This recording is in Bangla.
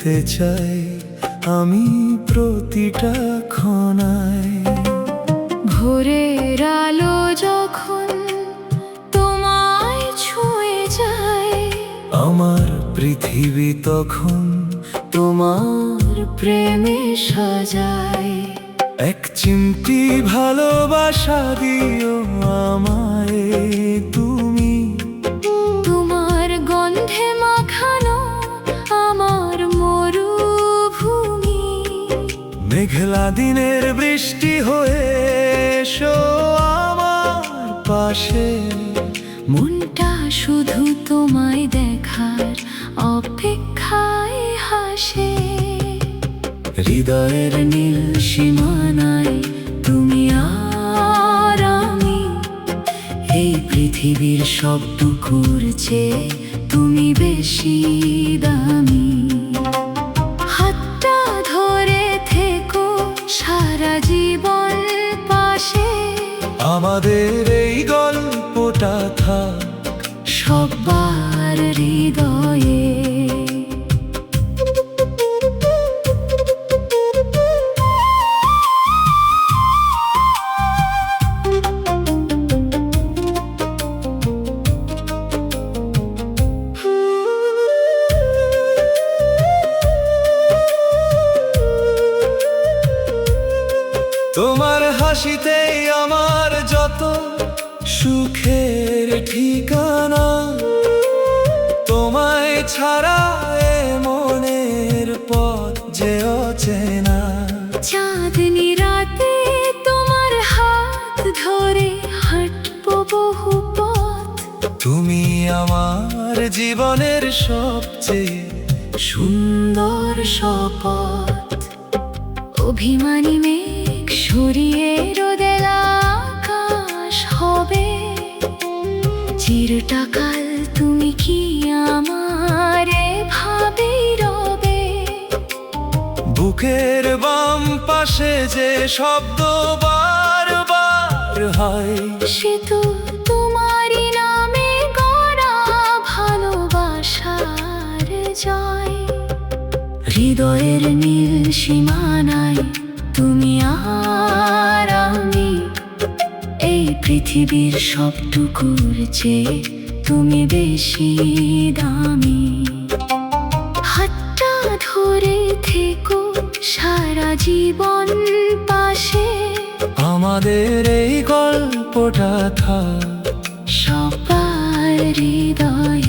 যেতে চাই আমি প্রতিটা ক্ষণায়। ভোরের আলো যখন তোমায় ছুঁয়ে যায়, আমার পৃথিবী তখন তোমার প্রেমে সাজায়। এক চিমটি ভালোবাসা দিও আমায় তুমি, তোমার গন্ধে মাখানো আমার মরুভূমি। মেঘলা দিনের বৃষ্টি হয়ে এসো আমার পাশে। মনটা শুধু তোমায় দেখার অপেক্ষায় হাসে। হৃদয়ের নীল সীমানায় তুমি আর আমি, এই পৃথিবীর সবটুকুর চেয়ে তুমি বেশি দামি। হাতটা ধরে থেকো সারা জীবন পাশে, আমাদের এই গল্পটা থাক সবার হৃদয়ে। তোমার হাসিতেই আমার যত সুখের ঠিকানা। তোমায় ছাড়া এ মনের পথ যে অচেনা। চাঁদনি রাতে তোমার হাত ধরে হাঁটবো বহু পথ। তুমি আমার জীবনের সবচেয়ে সুন্দর শপথ। অভিমানী মেঘ সরিয়ে রোদেল আকাশ হবে। চিরটাকাল তুমি কি আমার ভাবেই রবে। বুকের বাম পাশে যে শব্দ বারবার হয়, সে তো তোমারই নামে গড়া ভালোবাসার জয়। হৃদয়ের নীল সীমানায় তুমি আর আমি, এই পৃথিবীর সবটুকুর চেয়ে তুমি বেশি দামি। হাতটা ধরে থেকো সারা জীবন পাশে, আমাদের এই গল্পটা থাক সবার হৃদয়ে।